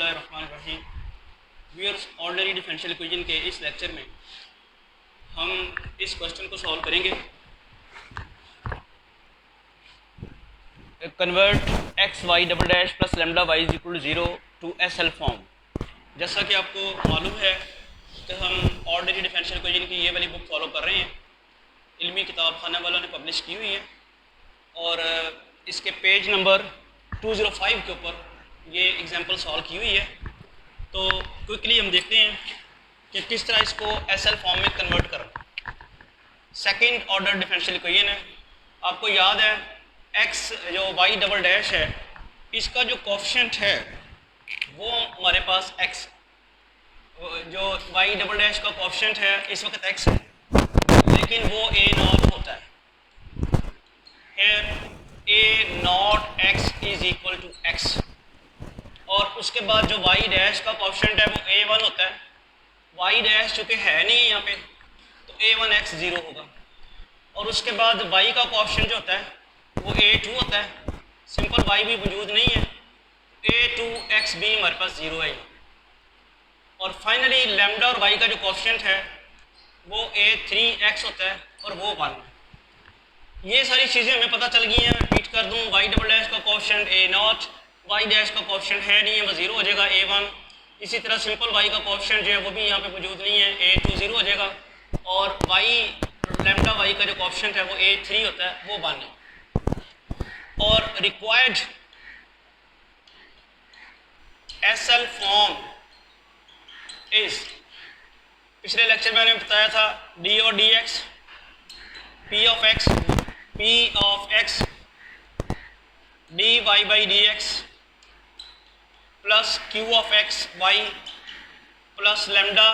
बिस्मिल्लाहिर्रहमानिर्रहीम। Viewers, ordinary differential equation के इस लेक्चर में हम इस क्वेश्चन को सॉल्व करेंगे। Convert X Y double dash plus lambda Y is equal to 0 to S L form. जैसा कि आपको मालूम है कि हम ऑर्डिनरी डिफरेंशियल इक्वेशन की ये वाली बुक फॉलो कर रहे हैं, इल्मी किताब खाना वालों ने पब्लिश की हुई है और इसके पेज नंबर 205 के ऊपर ये एग्जांपल सॉल्व की हुई है। तो क्विकली हम देखते हैं कि किस तरह इसको एसएल फॉर्म में कन्वर्ट करना। सेकंड ऑर्डर डिफरेंशियल इक्वेशन है। आपको याद है एक्स जो वाई डबल डैश है, इसका जो कोफिशिएंट है वो हमारे पास एक्स, जो वाई डबल डैश का कोफिशिएंट है इस वक्त एक्स है, लेकिन वो ए नॉट होता है। A naught x is equal to x, और उसके बाद जो वाई डैश का कोफिशिएंट है वो a1 होता है। वाई डैश चूँकि है नहीं है यहाँ पे, तो a1x 0 होगा, और उसके बाद y का कोफिशिएंट जो होता है वो a2 होता है। सिंपल y भी मौजूद नहीं है, a2x भी हमारे पास 0 है। और फाइनली लैम्डा और y का जो कोफिशिएंट है वो a3x होता है और वो 1 है। ये सारी चीज़ें हमें पता चल गई हैं। रिपीट कर दूँ, y डबल डैश का कोफिशिएंट a0, वाई डैश का कोफिशिएंट है नहीं है, वो 0 हो जाएगा a1। इसी तरह सिंपल वाई का कोफिशिएंट जो है वो भी यहाँ पे मौजूद नहीं है, a2 0 हो जाएगा, और वाई लैम्डा वाई का जो कोफिशिएंट है वो a3 होता है, वो 1 है। और रिक्वायर्ड एसएल फॉर्म इज, पिछले लेक्चर में मैंने बताया था डी और D X, P of X D Y by D X plus Q of X Y plus lambda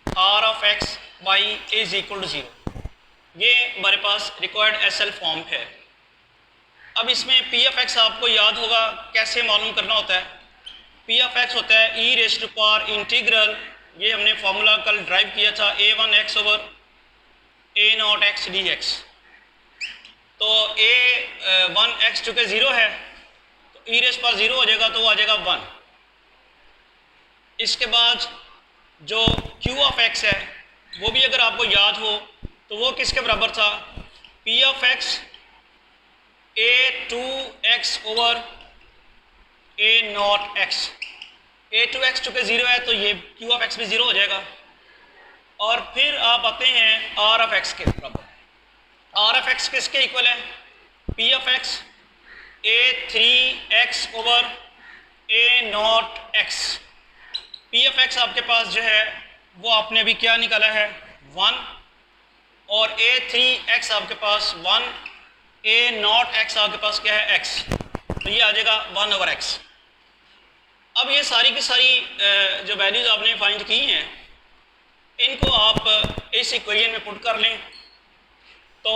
R of X Y is equal to 0। ये हमारे पास रिक्वायर्ड एसएल फॉर्म है। अब इसमें पी ऑफ एक्स आपको याद होगा कैसे मालूम करना होता है। पी ऑफ एक्स होता है ई रेज़्ड टू पावर इंटीग्रल, ये हमने फार्मूला कल ड्राइव किया था, a1x ओवर a0x dx। तो a1x चूँकि 0 है तो ई रेज़ पर 0 हो जाएगा, तो वो आ जाएगा 1। इसके बाद जो q ऑफ x है वो भी अगर आपको याद हो तो वो किसके बराबर था, p of x a2x over a0x। a2x चूँकि 0 है तो ये q ऑफ x भी 0 हो जाएगा। और फिर आप आते हैं r ऑफ x के बराबर। r ऑफ x किसके इक्वल है, p of x a3x over a0x। p of x आपके पास जो है वो आपने अभी क्या निकाला है 1, और a3x आपके पास 1, a0x आपके पास क्या है x, तो ये आ जाएगा 1 ओवर x। अब ये सारी की सारी जो वैल्यूज आपने फाइंड की हैं इनको आप इस इक्वेशन में पुट कर लें। तो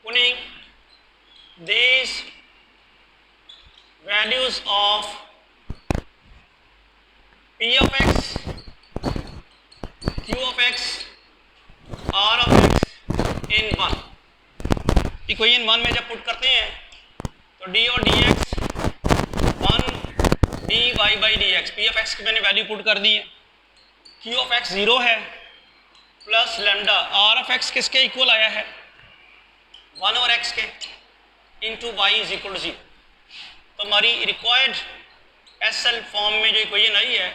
putting these values of p of x, q of x, r of x in 1, equation 1 में जब पुट करते हैं तो d और dx 1 dy by dx, p of x की मैंने वैल्यू पुट कर दी है, q of x 0 है, plus lambda R of X किसके इक्वल आया है 1 ओवर एक्स के, into Y is equal to 0। तो हमारी रिक्वायर्ड एसएल फॉर्म में जो इक्वेशन आई है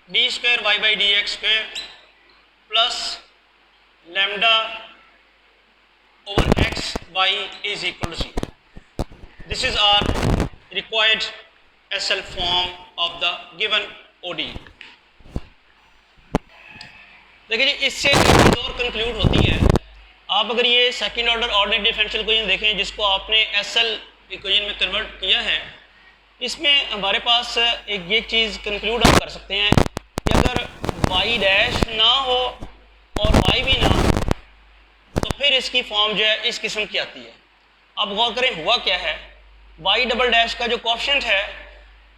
D square Y by D X square plus lambda over X Y is equal to 0। This is our required SL form of the given OD. देखिए जी, इससे एक चीज़ और कंक्लूड होती है। आप अगर ये second order ordinary differential equation देखें जिसको आपने एसएल इक्वेशन में कन्वर्ट किया है, इसमें हमारे पास एक ये चीज़ कंक्लूड हम कर सकते हैं कि अगर वाई डैश ना हो और वाई भी ना हो तो फिर इसकी फॉर्म जो है इस किस्म की आती है। अब गौर करें हुआ क्या है, वाई डबल डैश का जो कोफिशिएंट है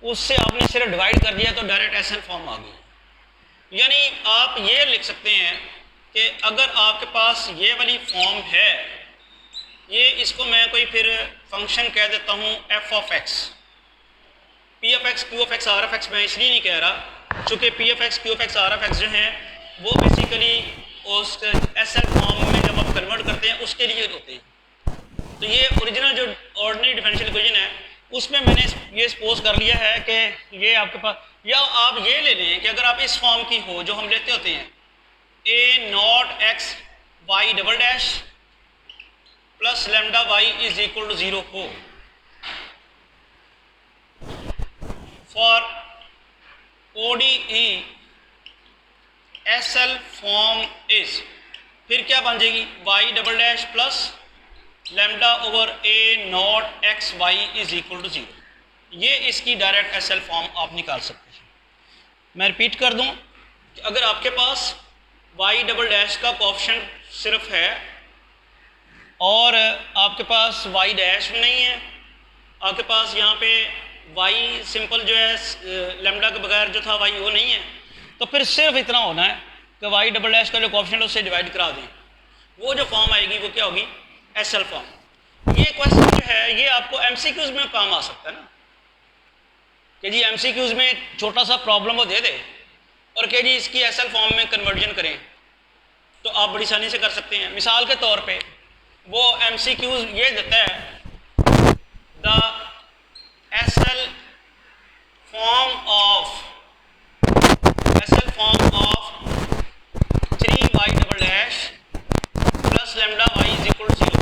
उससे आपने सिर्फ डिवाइड कर दिया तो डायरेक्ट एसएल फॉर्म आ गई। यानी आप ये लिख सकते हैं कि अगर आपके पास ये वाली फॉर्म है, ये इसको मैं कोई फिर फंक्शन कह देता हूँ F of X, P of X, Q of X, R of X मैं इसलिए नहीं कह रहा चूँकि P of X, Q of X, R of X जो हैं वो बेसिकली उस एस एल फॉर्म में जब आप कन्वर्ट करते हैं उसके लिए होते हैं। तो ये ओरिजिनल जो ऑर्डिनरी डिफरेंशियल इक्वेशन है उसमें मैंने ये सपोज कर लिया है कि ये आपके पास, या आप ये ले लें कि अगर आप इस फॉर्म की हो जो हम लेते होते हैं a naught x Y double dash plus lambda Y is equal to 0 हो, for ODE SL form is, फिर क्या बन जाएगी y double dash plus lambda over a naught x Y is equal to 0। ये इसकी डायरेक्ट SL फॉर्म आप निकाल सकते हैं। मैं रिपीट कर दूं कि अगर आपके पास वाई डबल डैश का कोएफिशिएंट सिर्फ है और आपके पास वाई डैश भी नहीं है, आपके पास यहाँ पे वाई सिंपल जो है लैम्डा के बगैर जो था वाई वो नहीं है, तो फिर सिर्फ इतना होना है कि वाई डबल डैश का जो कोएफिशिएंट उससे डिवाइड करा दें, वो जो फॉर्म आएगी वो क्या होगी SL फॉर्म। ये क्वेश्चन जो है ये आपको MCQs में काम आ सकता है ना, कि जी MCQs में छोटा सा प्रॉब्लम वो दे दे और कि जी इसकी SL फॉर्म में कन्वर्जन करें, तो आप बड़ी आसानी से कर सकते हैं। मिसाल के तौर पे वो MCQs ये देता है the SL form of 3y double dash plus lambda y is equal to 0।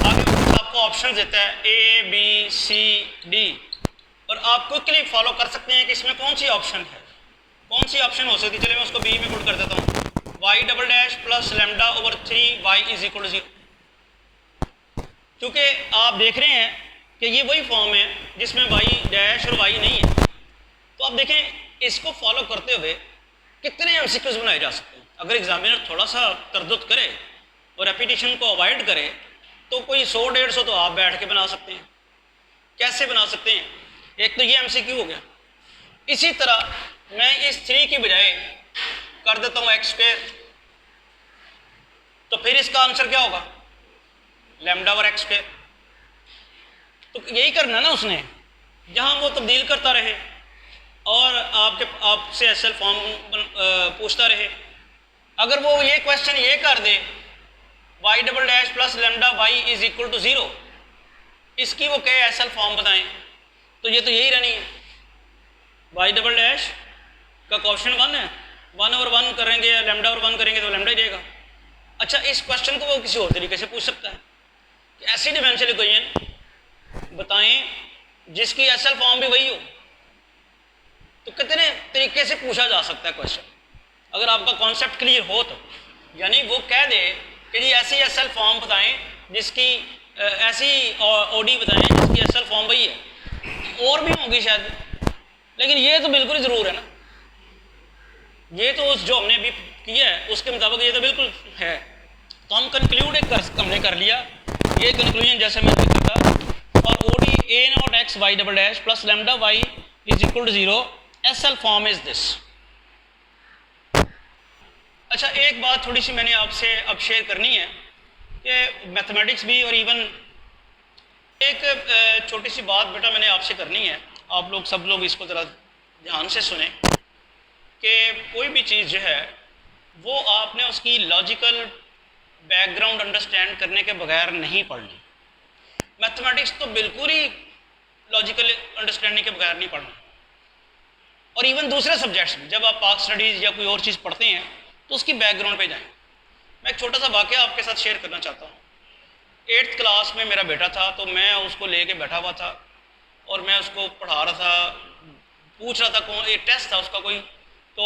आगे कुछ आपको ऑप्शन देता है A B C D और आप क्विकली फॉलो कर सकते हैं कि इसमें कौन सी ऑप्शन है, कौन सी ऑप्शन हो सकती है। चलिए मैं उसको B में पुट कर देता हूँ, y double dash plus lambda over 3y is equal to 0। क्योंकि आप देख रहे हैं कि ये वही फॉर्म है जिसमें y डैश और y नहीं है, तो आप देखें इसको फॉलो करते हुए कितने MCQs बनाए जा सकते हैं। अगर एग्जामिनर थोड़ा सा तरद्दुद करे और रेपिटेशन को अवॉइड करे तो कोई 100-150 तो आप बैठ के बना सकते हैं। कैसे बना सकते हैं, एक तो ये MCQ हो गया। इसी तरह मैं इस 3 की बजाय कर देता हूँ x², तो फिर इसका आंसर क्या होगा लैम्डा ओवर x²। तो यही करना ना उसने, जहाँ वो तब्दील करता रहे और आपसे SL फॉर्म पूछता रहे। अगर वो ये क्वेश्चन ये कर दे y double dash plus lambda y is equal to 0, इसकी वो कहे SL फॉर्म बताएं, तो ये तो यही रहनी है। y डबल डैश का कोएफिशिएंट 1 है, 1 ओवर 1 करेंगे या लैम्डा ओवर 1 करेंगे तो लैम्डा ही रहेगा। अच्छा, इस क्वेश्चन को वो किसी और तरीके से पूछ सकता है कि ऐसी डिफरेंशियल इक्वेशन बताएं जिसकी SL फॉर्म भी वही हो। तो कितने तरीके से पूछा जा सकता है क्वेश्चन, अगर आपका कॉन्सेप्ट क्लियर हो तो। यानी वो कह दे कि जी ऐसी SL फॉर्म बताएं जिसकी ऐसी OD बताएं जिसकी SL फॉर्म वही है। और भी होंगी शायद, लेकिन ये तो बिल्कुल ज़रूर है ना, ये तो उस जो हमने अभी किया है उसके मुताबिक ये तो बिल्कुल है। तो हम कंक्लूड हमने कर लिया, ये कंक्लूजन जैसे मैं लिखा था, और OD A not x Y double dash plus lambda Y is equal to 0, SL form is this. अच्छा, एक बात थोड़ी सी मैंने आपसे अब शेयर करनी है कि मैथमेटिक्स भी और इवन एक छोटी सी बात बेटा मैंने आपसे करनी है, आप लोग सब लोग इसको ज़रा ध्यान से सुने कि कोई भी चीज़ जो है वो आपने उसकी लॉजिकल बैकग्राउंड अंडरस्टैंड करने के बगैर नहीं पढ़नी। मैथमेटिक्स तो बिल्कुल ही लॉजिकल अंडरस्टैंडिंग के बगैर नहीं पढ़ना। और इवन दूसरे सब्जेक्ट्स में जब आप पाक स्टडीज़ या कोई और चीज़ पढ़ते हैं तो उसकी बैकग्राउंड पे जाएं। मैं एक छोटा सा वाक़या आपके साथ शेयर करना चाहता हूँ। 8th क्लास में मेरा बेटा था, तो मैं उसको लेके बैठा हुआ था और मैं उसको पढ़ा रहा था, पूछ रहा था कौन एक टेस्ट था उसका कोई, तो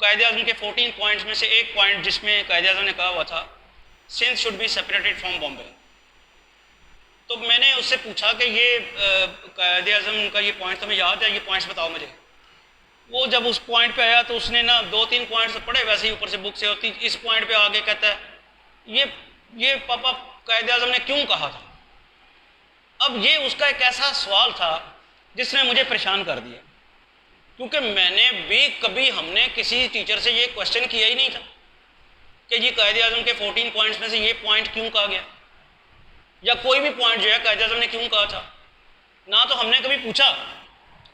कायदे-ए-आज़म के 14 पॉइंट्स में से एक पॉइंट जिसमें कायदे-ए-आज़म ने कहा हुआ था Sindh should be separated from Bombay. तो मैंने उससे पूछा कि ये कायदे-ए-आज़म का ये पॉइंट तुम्हें याद है, ये पॉइंट्स बताओ मुझे। वो जब उस पॉइंट पे आया तो उसने ना 2-3 पॉइंट्स पढ़े वैसे ही ऊपर से बुक से, होती इस पॉइंट पे आगे कहता है ये पापा कायदे-ए-आज़म ने क्यों कहा था। अब ये उसका एक ऐसा सवाल था जिसने मुझे परेशान कर दिया, क्योंकि मैंने भी कभी हमने किसी टीचर से ये क्वेश्चन किया ही नहीं था कि ये कायदे-ए-आज़म के 14 पॉइंट्स में से ये पॉइंट क्यों कहा गया। या कोई भी पॉइंट जो है कायदे आज़म ने क्यों कहा था, ना तो हमने कभी पूछा,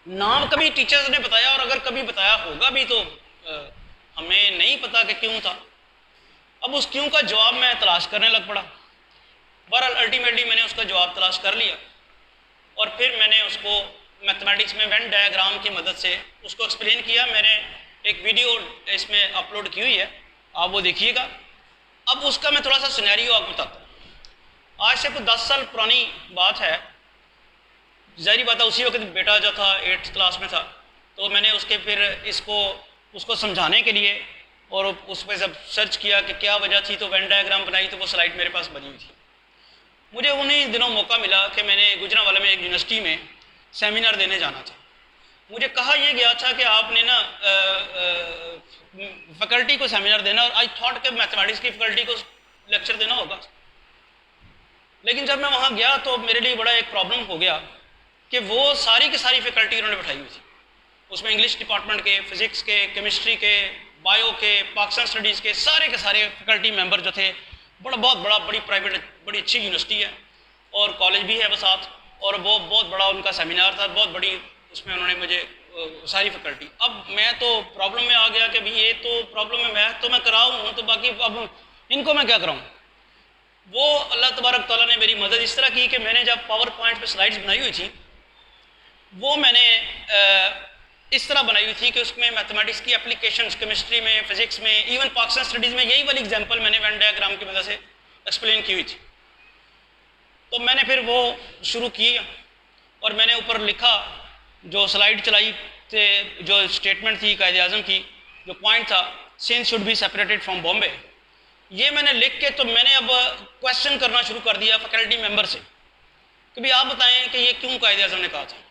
ना कभी टीचर्स ने बताया, और अगर कभी बताया होगा भी तो हमें नहीं पता कि क्यों था। अब उस क्यों का जवाब मैं तलाश करने लग पड़ा। बहरहाल अल्टीमेटली मैंने उसका जवाब तलाश कर लिया और फिर मैंने उसको मैथमेटिक्स में वेन डायग्राम की मदद से उसको एक्सप्लेन किया। मैंने एक वीडियो इसमें अपलोड की हुई है, आप वो देखिएगा। अब उसका मैं थोड़ा सा सिनेरियो आपको बताता हूँ। आज से कुछ 10 साल पुरानी बात है, ज़ाहिर बात है उसी वक्त बेटा जो था 8th क्लास में था, तो मैंने उसके फिर उसको समझाने के लिए और उस पर जब सर्च किया कि क्या वजह थी तो वेन डायग्राम बनाई, तो वो स्लाइड मेरे पास बनी हुई थी। मुझे उन्हीं दिनों मौका मिला कि मैंने गुजरांवाला में एक यूनिवर्सिटी में सेमिनार देने जाना था। मुझे कहा यह गया था कि आपने ना फैकल्टी को सेमिनार देना, और आई थॉट कि मैथमेटिक्स की फैकल्टी को लेक्चर देना होगा। लेकिन जब मैं वहाँ गया तो मेरे लिए बड़ा एक प्रॉब्लम हो गया कि वो सारी की सारी फैकल्टी उन्होंने बैठाई हुई थी। उसमें इंग्लिश डिपार्टमेंट के, फिज़िक्स के, केमिस्ट्री के, बायो के, पाकिस्तान स्टडीज़ के सारे फैकल्टी मेंबर जो थे। बहुत बड़ा बड़ी प्राइवेट बड़ी अच्छी यूनिवर्सिटी है और कॉलेज भी है वो साथ, और वो बहुत बड़ा उनका सेमिनार था, बहुत बड़ी उसमें उन्होंने मुझे सारी फैकल्टी। अब मैं तो प्रॉब्लम में आ गया कि भाई ये तो प्रॉब्लम है, मैं तो मैं कराऊँ तो बाकी अब इनको मैं क्या कराऊँ। वो अल्लाह तबारक तआला ने मेरी मदद इस तरह की कि मैंने जब पावर पॉइंट पर स्लाइड्स बनाई हुई थी, वो मैंने इस तरह बनाई हुई थी कि उसमें मैथमेटिक्स की एप्लीकेशंस केमिस्ट्री में, फिजिक्स में, इवन पाकिस्तान स्टडीज़ में यही वाली एग्जांपल मैंने वेन डायग्राम की मदद से एक्सप्लेन की हुई थी। तो मैंने फिर वो शुरू की और मैंने ऊपर लिखा, जो स्लाइड चलाई थे, जो स्टेटमेंट थी कायदे आज़म की, जो पॉइंट था, Sindh should be separated from Bombay. ये मैंने लिख के तो मैंने अब क्वेश्चन करना शुरू कर दिया फैकल्टी मेंबर से कि भाई आप बताएं कि ये क्यों कायदे आज़म ने कहा था।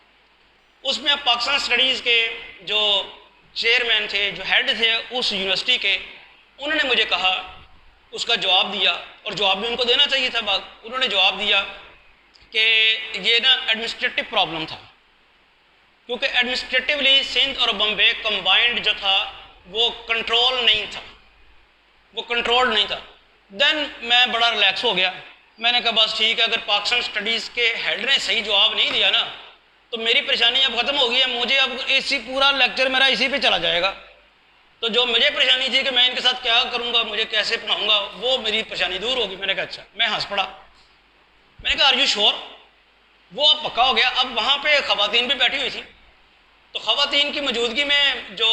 उसमें अब पाकिस्तान स्टडीज़ के जो चेयरमैन थे, जो हेड थे उस यूनिवर्सिटी के, उन्होंने मुझे कहा, उसका जवाब दिया, और जवाब भी उनको देना चाहिए था। उन्होंने जवाब दिया कि ये ना एडमिनिस्ट्रेटिव प्रॉब्लम था, क्योंकि एडमिनिस्ट्रेटिवली सिंध और बम्बे कंबाइंड जो था वो कंट्रोल नहीं था, वो कंट्रोल नहीं था। देन मैं बड़ा रिलैक्स हो गया। मैंने कहा बस ठीक है, अगर पाकिस्तान स्टडीज़ के हेड ने सही जवाब नहीं दिया ना तो मेरी परेशानी अब ख़त्म हो गई है। मुझे अब इसी पूरा लेक्चर मेरा इसी पे चला जाएगा। तो जो मुझे परेशानी थी कि मैं इनके साथ क्या करूँगा, मुझे कैसे पढ़ाऊँगा, वो मेरी परेशानी दूर होगी। मैंने कहा अच्छा, मैं हंस पड़ा। मैंने कहा आर यू श्योर? वो अब पक्का हो गया। अब वहाँ पे ख़वातीन भी बैठी हुई थी, तो ख़वातीन की मौजूदगी में जो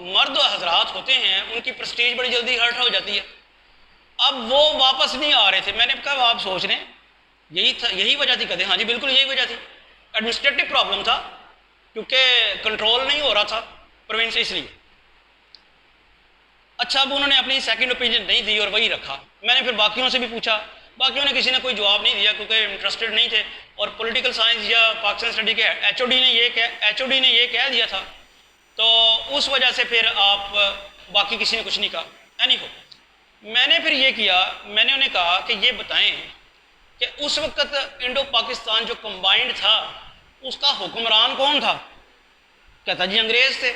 मर्द हजरात होते हैं उनकी प्रेस्टीज बड़ी जल्दी हर्ट हो जाती है। अब वो वापस नहीं आ रहे थे। मैंने कहा आप सोच रहे हैं यही था, यही वजह थी? कहते हाँ जी बिल्कुल यही वजह थी, एडमिनिस्ट्रेटिव प्रॉब्लम था, क्योंकि कंट्रोल नहीं हो रहा था प्रोविंस, इसलिए। अच्छा, अब उन्होंने अपनी सेकंड ओपिनियन नहीं दी और वही रखा। मैंने फिर बाकियों से भी पूछा, बाकियों ने किसी ने कोई जवाब नहीं दिया क्योंकि इंटरेस्टेड नहीं थे। और पॉलिटिकल साइंस या पाकिस्तान स्टडी के एचओडी ने ये कह दिया था, तो उस वजह से फिर आप बाकी किसी ने कुछ नहीं कहा। एनी हो, मैंने फिर ये किया, मैंने उन्हें कहा कि ये बताएं कि उस वक्त इंडो पाकिस्तान जो कंबाइंड था उसका हुक्मरान कौन था? कहता जी अंग्रेज़ थे।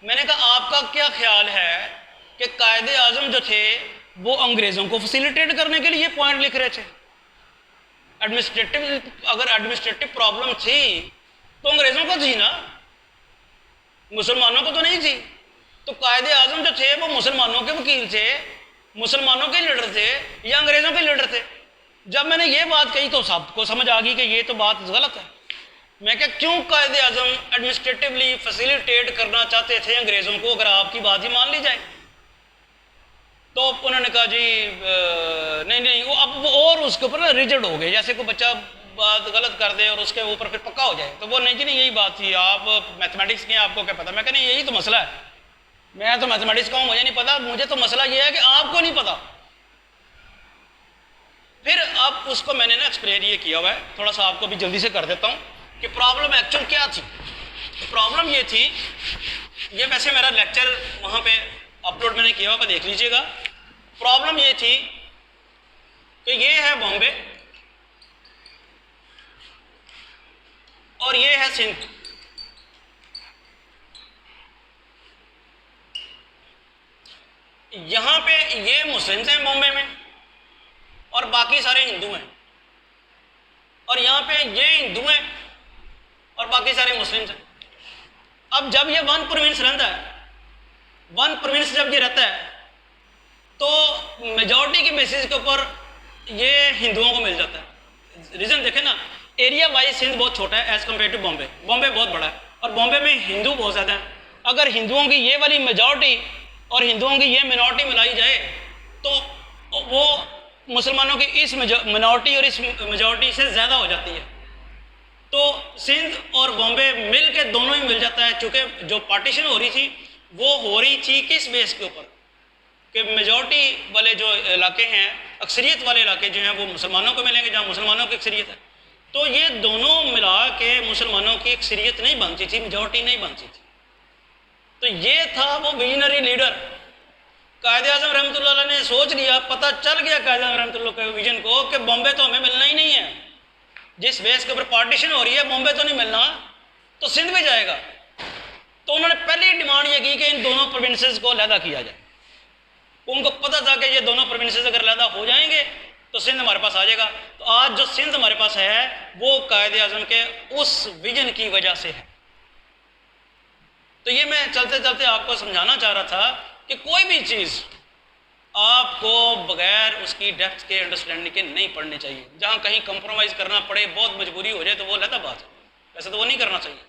मैंने कहा आपका क्या ख्याल है कि कायदे आज़म जो थे वो अंग्रेज़ों को फैसिलिटेट करने के लिए पॉइंट लिख रहे थे? अगर एडमिनिस्ट्रेटिव प्रॉब्लम थी तो अंग्रेज़ों को थी ना, मुसलमानों को तो नहीं थी। तो कायदे आज़म जो थे वो मुसलमानों के वकील थे, मुसलमानों के लीडर थे या अंग्रेज़ों के लीडर थे? जब मैंने ये बात कही तो सबको समझ आ गई कि ये तो बात गलत है। मैं क्या, क्यों कायदे आज़म एडमिनिस्ट्रेटिवली फैसिलिटेट करना चाहते थे अंग्रेज़ों को, अगर आपकी बात ही मान ली जाए? तो उन्होंने कहा जी नहीं वो अब वो और उसके ऊपर ना रिजिड हो गए, जैसे कोई बच्चा बात गलत कर दे और उसके ऊपर फिर पक्का हो जाए। तो वो नहीं जी नहीं, यही बात थी, आप मैथमेटिक्स के हैं, आपको क्या पता? मैं कहना यही तो मसला है, मैं तो मैथमेटिक्स का हूँ, मुझे नहीं पता। मुझे तो मसला ये है कि आपको नहीं पता। फिर अब उसको मैंने ना एक्सप्लेन ये किया हुआ है, थोड़ा सा आपको भी जल्दी से कर देता हूँ कि प्रॉब्लम एक्चुअल क्या थी। प्रॉब्लम ये थी, ये वैसे मेरा लेक्चर वहाँ पे अपलोड मैंने किया हुआ, देख लीजिएगा। प्रॉब्लम ये थी कि ये है बॉम्बे और ये है सिंध। यहाँ पे ये मुस्लिम्स हैं बॉम्बे में और बाकी सारे हिंदू हैं, और यहाँ पे ये हिंदू हैं और बाकी सारे मुस्लिम हैं। अब जब ये वन प्रोविंस रहता है, वन प्रोविंस जब ये रहता है तो मेजॉरिटी के बेसिस के ऊपर ये हिंदुओं को मिल जाता है। रीज़न देखें ना, एरिया वाइज सिंध बहुत छोटा है as compared to Bombay, Bombay बहुत बड़ा है और बॉम्बे में हिंदू बहुत ज़्यादा हैं। अगर हिंदुओं की ये वाली मेजॉरिटी और हिंदुओं की ये मिनॉरिटी मिलाई जाए तो वो मुसलमानों की इस मिनॉरिटी और इस मेजॉरिटी से ज़्यादा हो जाती है। तो सिंध और बॉम्बे मिल के दोनों ही मिल जाता है, चूँकि जो पार्टीशन हो रही थी वो हो रही थी किस बेस के ऊपर कि मेजॉरिटी वाले जो इलाके हैं, अक्सरियत वाले इलाके जो हैं वो मुसलमानों को मिलेंगे जहाँ मुसलमानों की अक्सरियत है। तो ये दोनों मिला के मुसलमानों की अक्सरियत नहीं बनती थी, मेजॉरिटी नहीं बनती थी। तो ये था वो विजनरी लीडर कायदे आज़म रहमतुल्लाह अलैह ने सोच लिया, पता चल गया कायदे आज़म रहमतुल्लाह के विजन को कि बॉम्बे तो हमें मिलना ही नहीं है, जिस बेस के ऊपर पार्टीशन हो रही है बॉम्बे तो नहीं मिलना, तो सिंध भी जाएगा। तो उन्होंने पहली डिमांड ये की कि इन दोनों प्रोविंसेस को अलहदा किया जाए। उनको पता था कि ये दोनों प्रोविंसेस अगर अलहदा हो जाएंगे तो सिंध हमारे पास आ जाएगा। तो आज जो सिंध हमारे पास है वो कायदे आज़म के उस विजन की वजह से है। तो ये मैं चलते चलते आपको समझाना चाह रहा था कि कोई भी चीज़ आपको बगैर उसकी डेप्थ के अंडरस्टैंडिंग के नहीं पढ़नी चाहिए। जहाँ कहीं कंप्रोमाइज़ करना पड़े, बहुत मजबूरी हो जाए तो वो अलग बात है, वैसे तो वो नहीं करना चाहिए।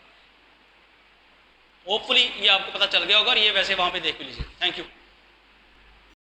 होपफुली ये आपको पता चल गया होगा और ये वैसे वहाँ पे देख भी लीजिए। Thank you.